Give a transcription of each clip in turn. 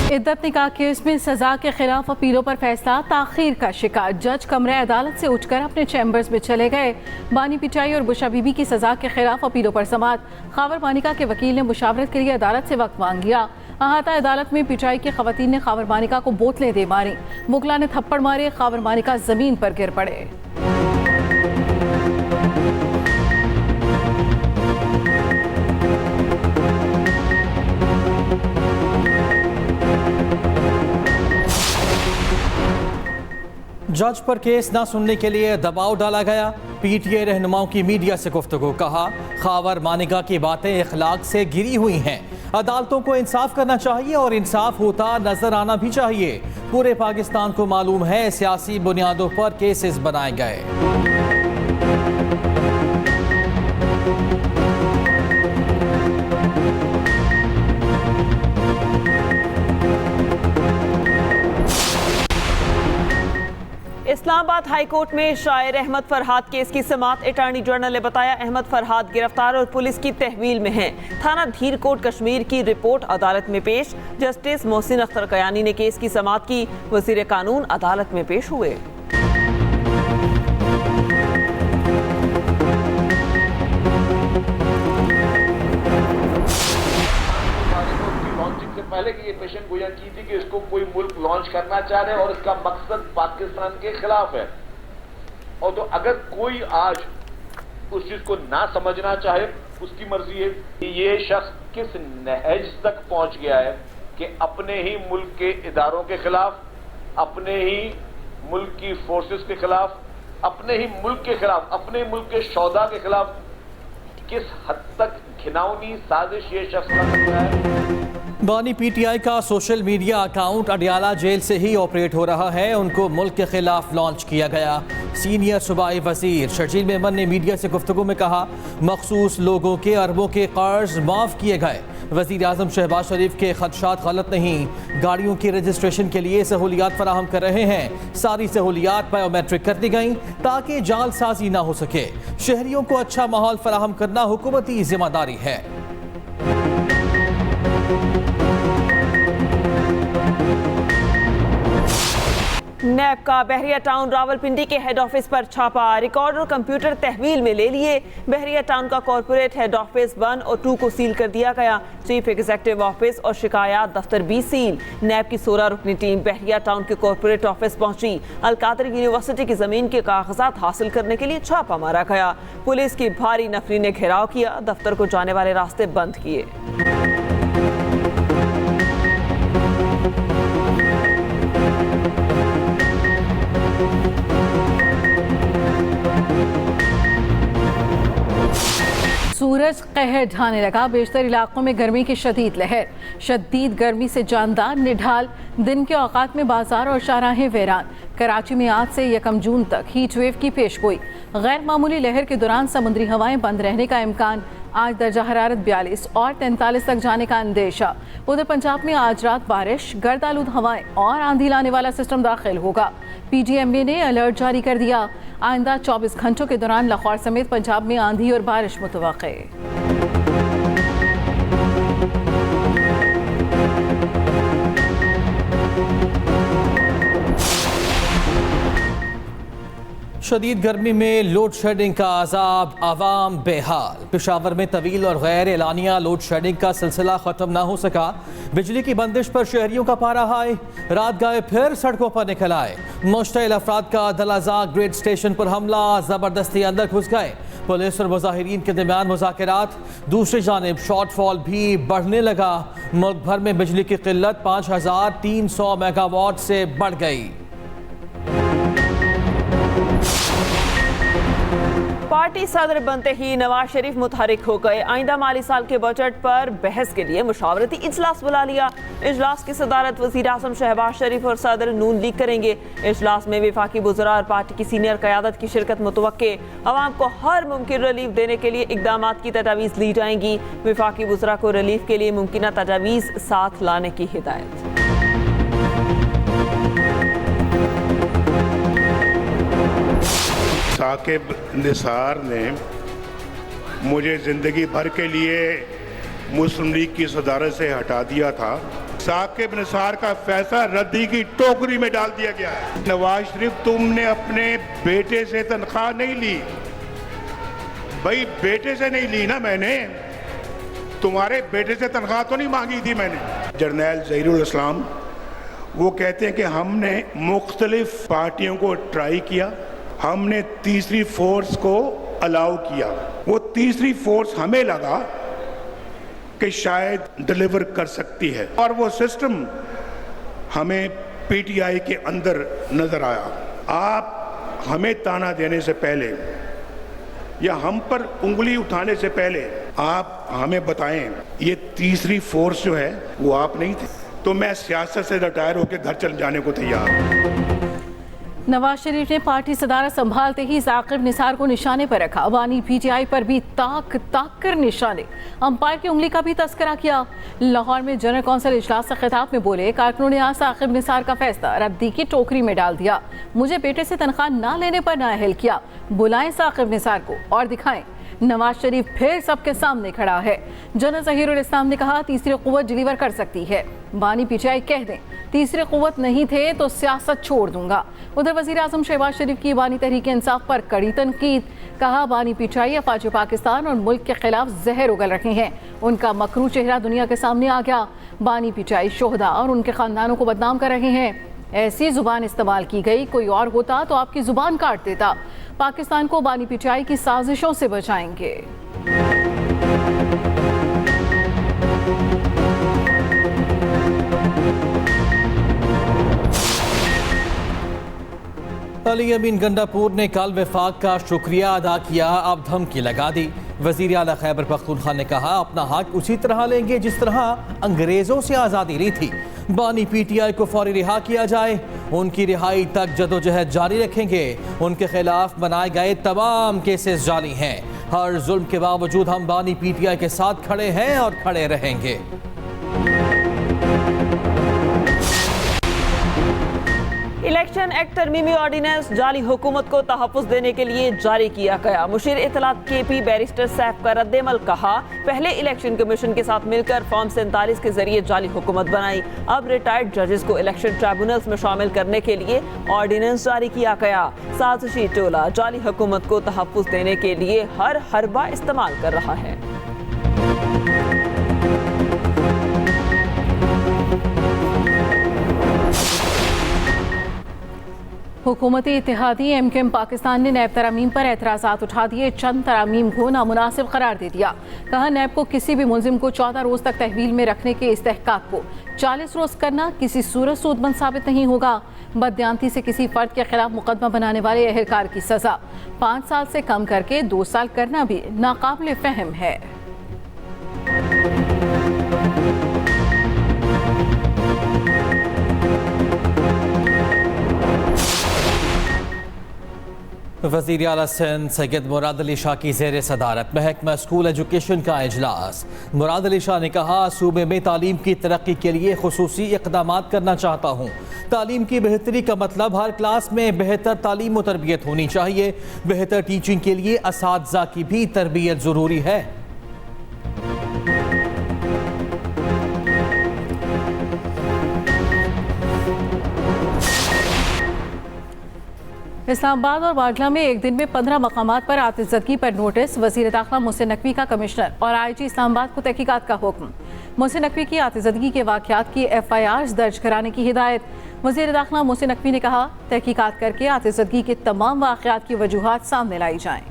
इद्दत निकाह केस में सजा के खिलाफ अपीलों पर फैसला ताखीर का शिकार। जज कमरे अदालत से उठकर अपने चैम्बर्स में चले गए। बानी पिचाई और बुशा बीबी की सजा के खिलाफ अपीलों पर समाअत। खावर मानिका के वकील ने मुशावरत के लिए अदालत से वक्त मांग लिया। अहाता अदालत में पिचाई की खवातीन ने खावर मानिका को बोतलें दे मारी। मुगला ने थप्पड़ मारे। खावर मानिका जमीन पर गिर पड़े। जज पर केस न सुनने के लिए दबाव डाला गया। पीटीआई रहनुमाओं की मीडिया से गुफ्तगू। कहा, खावर मानिका की बातें इखलाक से गिरी हुई हैं। अदालतों को इंसाफ करना चाहिए और इंसाफ होता नजर आना भी चाहिए। पूरे पाकिस्तान को मालूम है सियासी बुनियादों पर केसेस बनाए गए। इस्लामाबाद हाई कोर्ट में शायर अहमद फरहाद केस की समाअत। अटॉर्नी जनरल ने बताया, अहमद फरहाद गिरफ्तार और पुलिस की तहवील में हैं। थाना धीर कोट कश्मीर की रिपोर्ट अदालत में पेश। जस्टिस मोहसिन अख्तर कयानी ने केस की समाअत की। वजीर कानून अदालत में पेश हुए। पहले की ये पेशेंट गोया की थी कि इसको कोई मुल्क लॉन्च करना चाह रहे और इसका मकसद पाकिस्तान के खिलाफ है। और तो अगर कोई आज उस चीज को ना समझना चाहे, उसकी मर्जी है कि ये शख्स किस नहज तक पहुंच गया है कि अपने ही मुल्क के इदारों के खिलाफ, अपने ही मुल्क की फोर्सेस के खिलाफ, अपने ही मुल्क के खिलाफ, अपने मुल्क के शौदा के खिलाफ किस हद तक घिनौनी साजिश ये शख्स कर सकता है। बानी पीटीआई का social media account Adiala jail से ही ऑपरेट हो रहा है। उनको मुल्क के खिलाफ लॉन्च किया गया। सीनियर सूबाई वजीर शर्जील मेमन ने मीडिया से गुफ्तगू में कहा, मखसूस लोगों के अरबों के कर्ज माफ किए गए। वजीर आजम शहबाज शरीफ के खदशात गलत नहीं। गाड़ियों की रजिस्ट्रेशन के लिए सहूलियात फराहम कर रहे हैं। सारी सहूलियात बायोमेट्रिक कर दी गई ताकि जालसाजी ना हो सके। शहरियों को अच्छा माहौल फराहम करना हुकूमती जिम्मेदारी है। नैब का बहरिया टाउन रावलपिंडी के हेड ऑफिस पर छापा। रिकॉर्ड और कंप्यूटर तहवील में ले लिए। बहरिया टाउन का कॉर्पोरेट हेड ऑफिस 1 और 2 को सील कर दिया गया। चीफ एग्जीक्यूटिव ऑफिस और शिकायत दफ्तर भी सील। नैब की 16 रुकनी टीम बहरिया टाउन के कॉर्पोरेट ऑफिस पहुंची। अलकादर यूनिवर्सिटी की जमीन के कागजात हासिल करने के लिए छापा मारा गया। पुलिस की भारी नफरी ने घेराव किया। दफ्तर को जाने वाले रास्ते बंद किए। सूरज कहर ढाने लगा। बेशतर इलाकों में गर्मी की शदीद लहर। शदीद गर्मी से जानदार निढाल। दिन के औकात में बाजार और शाहराहें वीरान। कराची में आज से 1 जून तक हीट वेव की पेशगोई। गैर मामूली लहर के दौरान समुद्री हवाएं बंद रहने का इम्कान। आज दर्जा हरारत 42 और 43 तक जाने का अंदेशा। उधर पंजाब में आज रात बारिश, गर्द आलूद हवाएं और आंधी लाने वाला सिस्टम दाखिल होगा। पीजीएमबी ने अलर्ट जारी कर दिया। आइंदा 24 घंटों के दौरान लाहौर समेत पंजाब में आंधी और बारिश मुतवक्के। शदीद गर्मी में लोड शेडिंग का अजाब, आवाम बेहाल। पेशावर में तवील और गैर एलानिया लोड शेडिंग का सिलसिला खत्म ना हो सका। बिजली की बंदिश पर शहरियों का पारा हाई। रात गए फिर सड़कों पर निकल आए। मुश्तइल अफराद का दलाजाक ग्रेड स्टेशन पर हमला, जबरदस्ती अंदर घुस गए। पुलिस और मुजाहिरीन के दरमियान मुज़ाकरात। दूसरी जानिब शॉर्टफॉल भी बढ़ने लगा। मुल्क भर में बिजली की किल्लत 5300 मेगावाट से बढ़ गई। पार्टी सदर बनते ही नवाज शरीफ मुतहरिक हो गए। आइंदा माली साल के बजट पर बहस के लिए मुशावरती इजलास बुला लिया। इजलास की सदारत वज़ीर आज़म शहबाज शरीफ और सदर नून लीग करेंगे। इजलास में वफाकी वज़रा और पार्टी की सीनियर क़यादत की शिरकत मुतवक्के। अवाम को हर मुमकिन रिलीफ देने के लिए इकदाम की तजावीज़ ली जाएंगी। वफाकी वज़रा को रिलीफ के लिए मुमकिन तजावीज़ साथ लाने की हिदायत। साकिब निसार ने मुझे ज़िंदगी भर के लिए मुस्लिम लीग की सदारत से हटा दिया था। साकिब निसार का फैसला रद्दी की टोकरी में डाल दिया गया है। नवाज शरीफ, तुमने अपने बेटे से तनख्वाह नहीं ली भाई, बेटे से नहीं ली ना मैंने, तुम्हारे बेटे से तनख्वाह तो नहीं मांगी थी मैंने। जर्नैल ज़हीरुल इस्लाम वो कहते हैं कि हमने मुख्तलिफ पार्टियों को ट्राई किया, हमने तीसरी फोर्स को अलाउ किया, वो तीसरी फोर्स हमें लगा कि शायद डिलीवर कर सकती है, और वो सिस्टम हमें पीटीआई के अंदर नजर आया। आप हमें ताना देने से पहले या हम पर उंगली उठाने से पहले आप हमें बताएं, ये तीसरी फोर्स जो है वो आप नहीं थे, तो मैं सियासत से रिटायर होकर घर चले जाने को तैयार हूं। नवाज शरीफ ने पार्टी सदारत संभालते ही साकिब निसार को निशाने पर रखा। बानी पीटीआई पर भी ताक कर निशाने, अंपायर की उंगली का भी तस्करा किया। लाहौर में जनरल कौंसिल इजलास से खिताब में बोले, कारकुनों ने आज साकिब निसार का फैसला रद्दी की टोकरी में डाल दिया। मुझे बेटे से तनख्वाह ना लेने पर नाअहल किया। बुलाएं साकिब निसार को और दिखाएं नवाज शरीफ फिर सबके सामने खड़ा है। जनरल ज़हीरुल इस्लाम ने कहा, तीसरी कुव्वत डिलीवर कर सकती है। बानी पीटीआई कह दें तीसरी कुव्वत नहीं थे तो सियासत छोड़ दूंगा। उधर वज़ीर आज़म शहबाज शरीफ की बानी तहरीक इंसाफ पर कड़ी तनकीद, कहा बानी पीटीआई अफवाज पाकिस्तान और मुल्क के खिलाफ जहर उगल रहे हैं। उनका मकरू चेहरा दुनिया के सामने आ गया। बानी पीटीआई शोहदा और उनके खानदानों को बदनाम कर रहे हैं। ऐसी जुबान इस्तेमाल की गई, कोई और होता तो आपकी जुबान काट देता। पाकिस्तान को बानी पीटीआई की साजिशों से बचाएंगे। अली अमीन गंडापुर ने कल वफाक का शुक्रिया अदा किया, अब धमकी लगा दी। वज़ीर आला खैबर पख्तूनख्वा ने कहा, अपना हक उसी तरह लेंगे जिस तरह अंग्रेजों से आज़ादी ली थी। बानी पीटीआई को फौरी रिहा किया जाए, उनकी रिहाई तक जदोजहद जारी रखेंगे। उनके खिलाफ बनाए गए तमाम केसेस जाली हैं। हर जुल्म के बावजूद हम बानी पीटीआई के साथ खड़े हैं और खड़े रहेंगे। इलेक्शन एक्ट तरमीमी ऑर्डिनेंस जाली हुकूमत को तहफ़्फ़ुज़ देने के लिए जारी किया गया। मुशीर इत्तलात KP बैरिस्टर सैफ का रद्देमल, कहा, पहले इलेक्शन कमीशन के साथ मिलकर फॉर्म 47 के जरिए जाली हुकूमत बनाई, अब रिटायर्ड जजेस को इलेक्शन ट्राइब्यूनल्स में शामिल करने के लिए ऑर्डिनेंस जारी किया गया। साजिशी टोला जाली हुकूमत को तहफ़्फ़ुज़ देने के लिए हर हरबा इस्तेमाल कर रहा है। हुकूमती इत्तेहादी MKM पाकिस्तान ने नैब तरामीम पर एतराज़ात उठा दिए। चंद तरामीम को नामुनासिब करार दे दिया। कहा, नैब को किसी भी मुलजिम को 14 रोज़ तक तहवील में रखने के इस्तेहकाक को 40 रोज़ करना किसी सूरत सूदमंद साबित नहीं होगा। बददियानती से किसी फ़र्द के खिलाफ मुकदमा बनाने वाले अहलकार की सज़ा 5 साल से कम करके 2 साल करना भी नाकाबिल फ़हम है। वज़ीर आला सिंध सैयद मुराद अली शाह की ज़ेर सदारत महकमा स्कूल एजुकेशन का इजलास। मुराद अली शाह ने कहा, सूबे में तालीम की तरक्की के लिए खुसूसी इक़दामात करना चाहता हूँ। तालीम की बेहतरी का मतलब हर क्लास में बेहतर तालीम व तरबियत होनी चाहिए। बेहतर टीचिंग के लिए असातिज़ा की भी तरबियत ज़रूरी है। इस्लामाबाद और बागला में एक दिन में 15 मकामात पर आतिशज़दगी पर नोटिस। वज़ीर दाखिला मोहसिन नकवी का कमिश्नर और IG इस्लामाबाद को तहकीकात का हुक्म। मोहसिन नकवी की आतिशज़दगी के वाक़यात की FIRs दर्ज कराने की हिदायत। वज़ीर दाखिला मोहसिन नकवी ने कहा, तहकीकात करके आतिशज़दगी के तमाम वाक़यात की वजूहात सामने लाई जाएँ।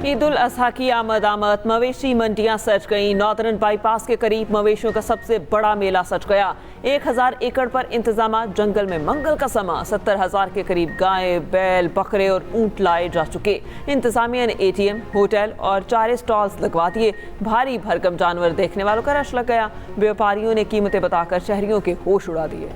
ईद उल अज़हा की आमद मवेशी मंडियां सज गईं। नॉर्दर्न बाईपास के करीब मवेशियों का सबसे बड़ा मेला सज गया। 1000 एकड़ पर इंतजाम, जंगल में मंगल का समा। 70,000 के करीब गायें, बैल, बकरे और ऊंट लाए जा चुके। इंतजामिया ने ATM, होटल और 4 स्टॉल्स लगवा दिए। भारी भरकम जानवर देखने वालों का रश लग गया। व्यापारियों ने कीमतें बताकर शहरियों के होश उड़ा दिए।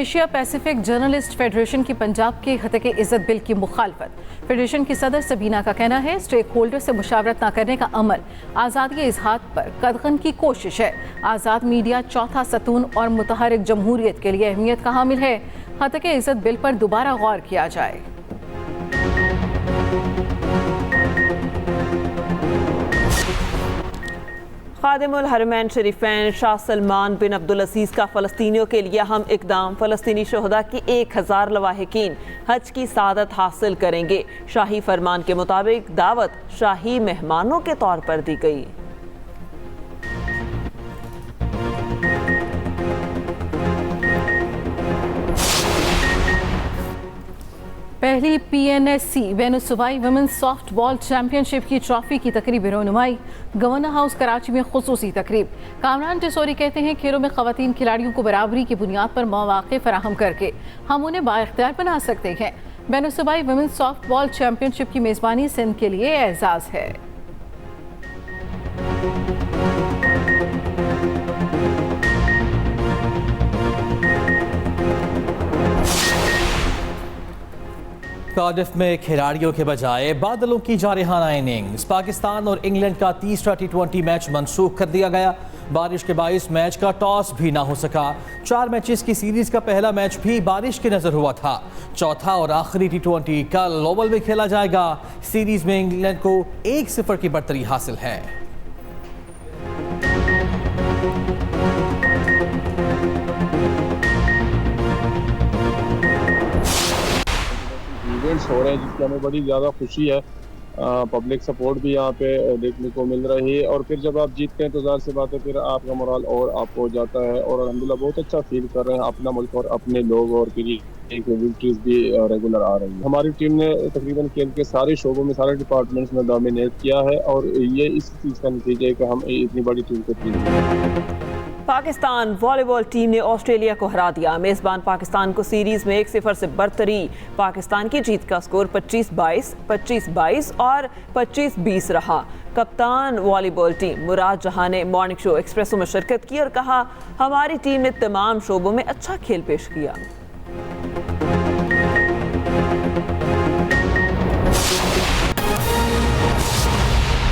एशिया पैसिफिक जर्नलिस्ट फेडरेशन की पंजाब के हतके इज्जत बिल की मुखालफत। फेडरेशन की सदर सबीना का कहना है स्टेक होल्डर से मुशावरत न करने का अमल आज़ादी इजहार पर कदगन की कोशिश है। आज़ाद मीडिया चौथा सतून और मुतहरिक जमहूरियत के लिए अहमियत का हामिल है। हतके इज्जत बिल पर दोबारा गौर किया जाए। खादिमुल हरमैन शरीफैन शाह सलमान बिन अब्दुल अजीज का फ़लस्तीनियों के लिए अहम इकदाम। फ़लस्तीनी शहदा की 1000 लवाहिकीन हज की सादत हासिल करेंगे। शाही फरमान के मुताबिक दावत शाही मेहमानों के तौर पर दी गई। पहली PNSC बैन सूबाई वुमेन्स सॉफ्टबॉल चैंपियनशिप की ट्रॉफी की तकरीब रोनुमाई गवर्नर हाउस कराची में खुसूसी तकरीब। कामरान टिसोरी कहते हैं खेलों में खवातीन खिलाड़ियों को बराबरी की बुनियाद पर मौक़े फराहम करके हम उन्हें बाइख्तियार बना सकते हैं। बैन सूबाई वुमेन्स सॉफ्टबॉल चैंपियनशिप की मेज़बानी सिंध के लिए एजाज़ है। कार्डिफ में खिलाड़ियों के बजाय बादलों की जारहाना इनिंग्स। पाकिस्तान और इंग्लैंड का तीसरा T20 मैच मनसूख कर दिया गया। बारिश के बाइस मैच का टॉस भी ना हो सका। 4 मैचेस की सीरीज का पहला मैच भी बारिश की नजर हुआ था। चौथा और आखिरी T20 कल ओवल में खेला जाएगा। सीरीज में इंग्लैंड को 1-0 की बढ़तरी हासिल है। इवेंट्स हो रहे हैं जिसकी हमें बड़ी ज़्यादा खुशी है। पब्लिक सपोर्ट भी यहाँ पे देखने को मिल रही है और फिर जब आप जीतते हैं तो ज़ाहिर सी बात है फिर आपका मोरल और अप हो जाता है और अल्हम्दुलिल्लाह बहुत अच्छा फील कर रहे हैं अपना मुल्क और अपने लोग और फिर विक्ट्रीज भी रेगुलर आ रही है। हमारी टीम ने तकरीबन खेल के सारे शोबों में सारे डिपार्टमेंट्स में डोमिनेट किया है और ये इस चीज़ का नतीजा है कि हम इतनी बड़ी टीम को जीत। पाकिस्तान वॉलीबॉल टीम ने ऑस्ट्रेलिया को हरा दिया। मेज़बान पाकिस्तान को सीरीज में 1-0 से बरतरी। पाकिस्तान की जीत का स्कोर 25-22, 25-22 और 25-20 रहा। कप्तान वॉलीबॉल टीम मुराद जहां ने मॉर्निंग शो एक्सप्रेसो में शिरकत की और कहा हमारी टीम ने तमाम शोबों में अच्छा खेल पेश किया।